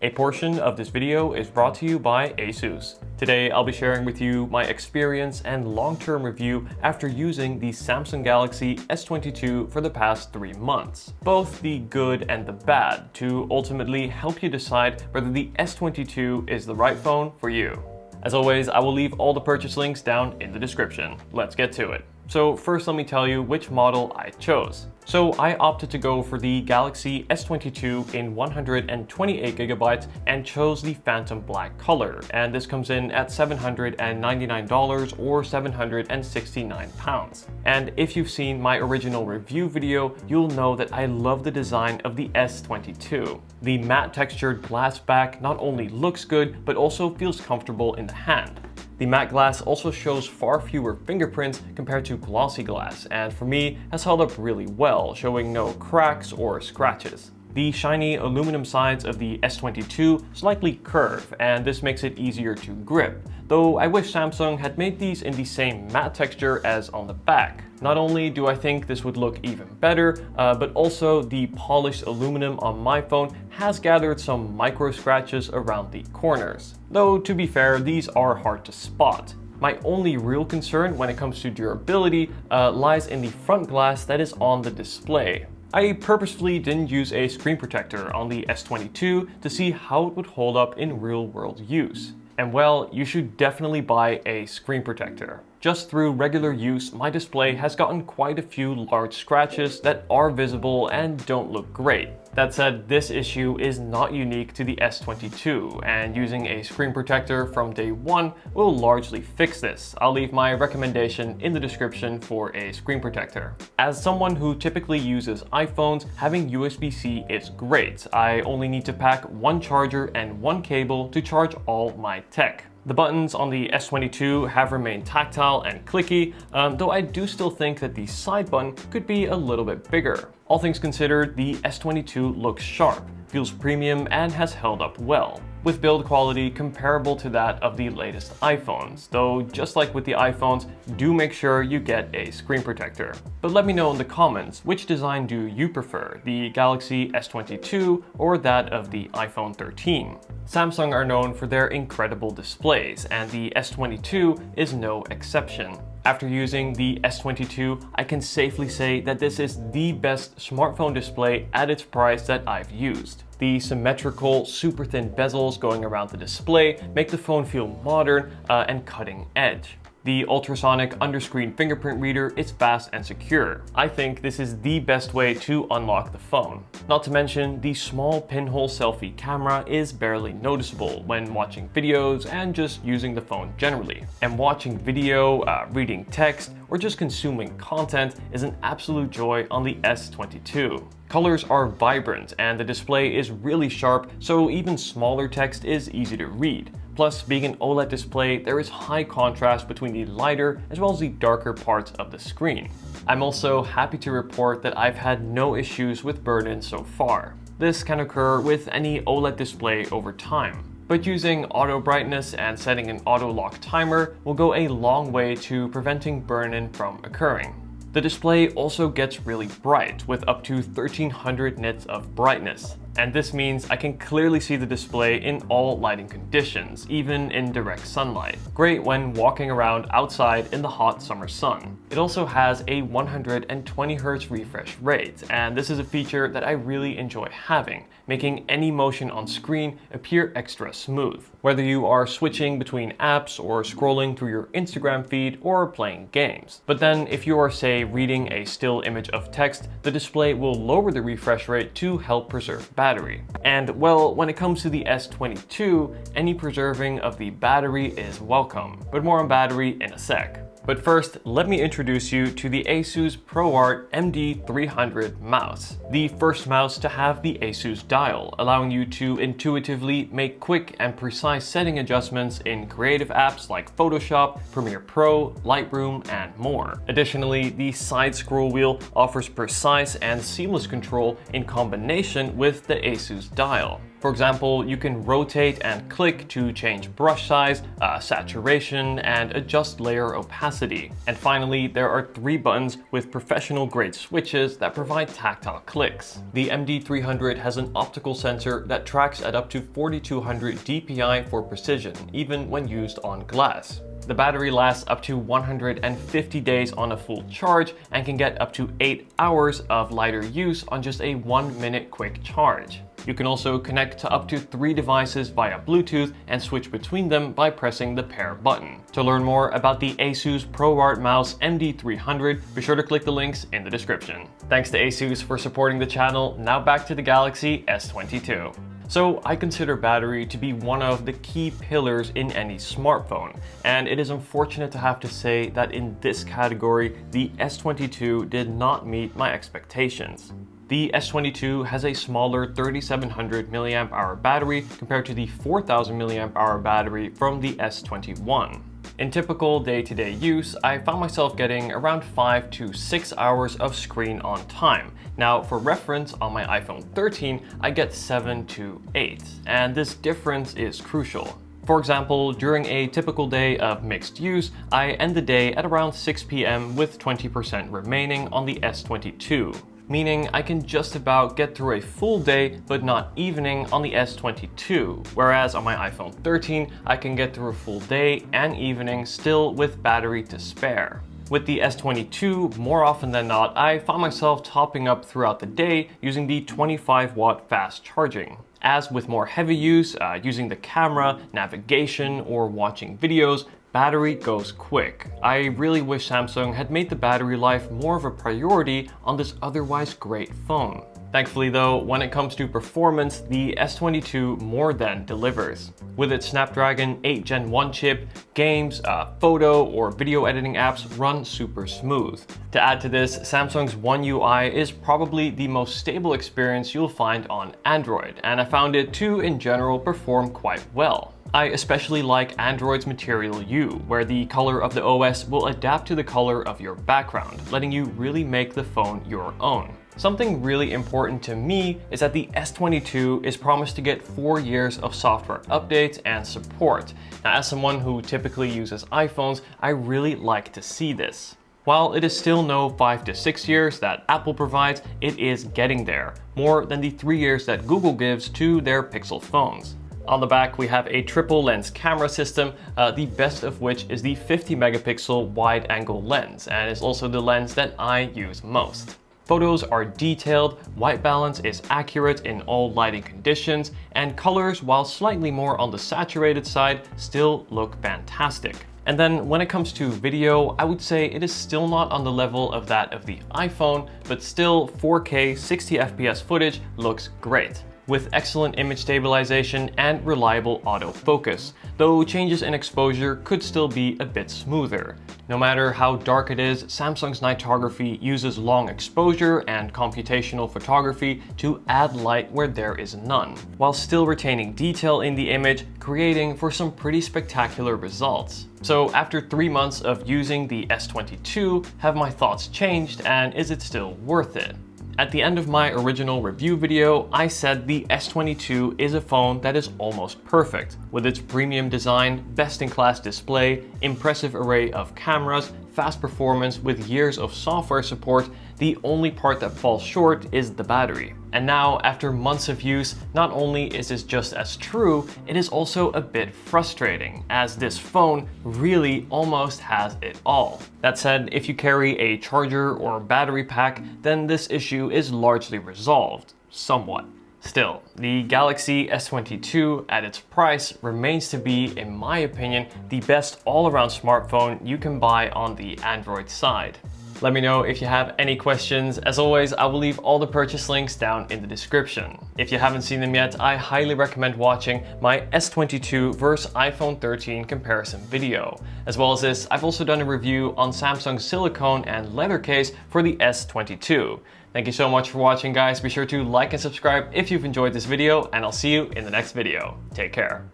A portion of this video is brought to you by Asus. Today I'll be sharing with you my experience and long-term review after using the Samsung Galaxy S22 for the past 3 months. Both the good and the bad to ultimately help you decide whether the S22 is the right phone for you. As always, I will leave all the purchase links down in the description. Let's get to it. So first let me tell you which model I chose. So I opted to go for the Galaxy S22 in 128GB and chose the Phantom Black color, and this comes in at $799 or £769. And if you've seen my original review video, you'll know that I love the design of the S22. The matte textured glass back not only looks good, but also feels comfortable in the hand. The matte glass also shows far fewer fingerprints compared to glossy glass, and for me has held up really well, showing no cracks or scratches. The shiny aluminum sides of the S22 slightly curve, and this makes it easier to grip, though I wish Samsung had made these in the same matte texture as on the back. Not only do I think this would look even better, but also the polished aluminum on my phone has gathered some micro scratches around the corners. Though to be fair, these are hard to spot. My only real concern when it comes to durability lies in the front glass that is on the display. I purposefully didn't use a screen protector on the S22 to see how it would hold up in real-world use. And well, you should definitely buy a screen protector. Just through regular use, my display has gotten quite a few large scratches that are visible and don't look great. That said, this issue is not unique to the S22, and using a screen protector from day one will largely fix this. I'll leave my recommendation in the description for a screen protector. As someone who typically uses iPhones, having USB-C is great. I only need to pack one charger and one cable to charge all my tech. The buttons on the S22 have remained tactile and clicky, though I do still think that the side button could be a little bit bigger. All things considered, the S22 looks sharp, feels premium, and has held up well, with build quality comparable to that of the latest iPhones, though just like with the iPhones, do make sure you get a screen protector. But let me know in the comments, which design do you prefer, the Galaxy S22 or that of the iPhone 13? Samsung are known for their incredible displays, and the S22 is no exception. After using the S22, I can safely say that this is the best smartphone display at its price that I've used. The symmetrical, super thin bezels going around the display make the phone feel modern and cutting edge. The ultrasonic underscreen fingerprint reader is fast and secure. I think this is the best way to unlock the phone. Not to mention, the small pinhole selfie camera is barely noticeable when watching videos and just using the phone generally. And watching video, reading text, or just consuming content is an absolute joy on the S22. Colors are vibrant and the display is really sharp, so even smaller text is easy to read. Plus, being an OLED display, there is high contrast between the lighter as well as the darker parts of the screen. I'm also happy to report that I've had no issues with burn-in so far. This can occur with any OLED display over time, but using auto brightness and setting an auto lock timer will go a long way to preventing burn-in from occurring. The display also gets really bright with up to 1300 nits of brightness, and this means I can clearly see the display in all lighting conditions, even in direct sunlight. Great when walking around outside in the hot summer sun. It also has a 120Hz refresh rate, and this is a feature that I really enjoy having, making any motion on screen appear extra smooth. Whether you are switching between apps or scrolling through your Instagram feed or playing games. But then if you are, say, reading a still image of text, the display will lower the refresh rate to help preserve battery. And well, when it comes to the S22, any preserving of the battery is welcome, but more on battery in a sec. But first, let me introduce you to the Asus ProArt MD300 mouse, the first mouse to have the Asus dial, allowing you to intuitively make quick and precise setting adjustments in creative apps like Photoshop, Premiere Pro, Lightroom, and more. Additionally, the side scroll wheel offers precise and seamless control in combination with the Asus dial. For example, you can rotate and click to change brush size, saturation, and adjust layer opacity. And finally, there are 3 buttons with professional grade switches that provide tactile clicks. The MD300 has an optical sensor that tracks at up to 4200 dpi for precision, even when used on glass. The battery lasts up to 150 days on a full charge and can get up to 8 hours of lighter use on just a 1-minute quick charge. You can also connect to up to 3 devices via Bluetooth and switch between them by pressing the pair button. To learn more about the Asus ProArt Mouse MD300, be sure to click the links in the description. Thanks to Asus for supporting the channel. Now back to the Galaxy S22. So I consider battery to be one of the key pillars in any smartphone, and it is unfortunate to have to say that in this category, the S22 did not meet my expectations. The S22 has a smaller 3700 mAh battery compared to the 4000 mAh battery from the S21. In typical day-to-day use, I found myself getting around 5 to 6 hours of screen on time. Now, for reference, on my iPhone 13, I get 7 to 8, and this difference is crucial. For example, during a typical day of mixed use, I end the day at around 6 p.m. with 20% remaining on the S22. Meaning I can just about get through a full day but not evening on the S22, whereas on my iPhone 13 I can get through a full day and evening still with battery to spare. With the S22, more often than not, I found myself topping up throughout the day using the 25-watt fast charging. As with more heavy use, using the camera, navigation, or watching videos, battery goes quick. I really wish Samsung had made the battery life more of a priority on this otherwise great phone. Thankfully though, when it comes to performance, the S22 more than delivers. With its Snapdragon 8 Gen 1 chip, games, photo or video editing apps run super smooth. To add to this, Samsung's One UI is probably the most stable experience you'll find on Android, and I found it to, in general, perform quite well. I especially like Android's Material U, where the color of the OS will adapt to the color of your background, letting you really make the phone your own. Something really important to me is that the S22 is promised to get 4 years of software updates and support. Now, as someone who typically uses iPhones, I really like to see this. While it is still no 5 to 6 years that Apple provides, it is getting there, more than the 3 years that Google gives to their Pixel phones. On the back, we have a triple lens camera system, the best of which is the 50 megapixel wide angle lens, and is also the lens that I use most. Photos are detailed, white balance is accurate in all lighting conditions, and colors, while slightly more on the saturated side, still look fantastic. And then when it comes to video, I would say it is still not on the level of that of the iPhone, but still 4K 60 FPS footage looks great, with excellent image stabilization and reliable autofocus, though changes in exposure could still be a bit smoother. No matter how dark it is, Samsung's nightography uses long exposure and computational photography to add light where there is none, while still retaining detail in the image, creating for some pretty spectacular results. So after 3 months of using the S22, have my thoughts changed, and is it still worth it? At the end of my original review video, I said the S22 is a phone that is almost perfect. With its premium design, best-in-class display, impressive array of cameras, fast performance with years of software support, the only part that falls short is the battery. And now, after months of use, not only is this just as true, it is also a bit frustrating, as this phone really almost has it all. That said, if you carry a charger or battery pack, then this issue is largely resolved, somewhat. Still, the Galaxy S22 at its price remains to be, in my opinion, the best all-around smartphone you can buy on the Android side. Let me know if you have any questions. As always, I will leave all the purchase links down in the description. If you haven't seen them yet, I highly recommend watching my S22 versus iPhone 13 comparison video. As well as this, I've also done a review on Samsung's silicone and leather case for the S22. Thank you so much for watching, guys. Be sure to like and subscribe if you've enjoyed this video, and I'll see you in the next video. Take care.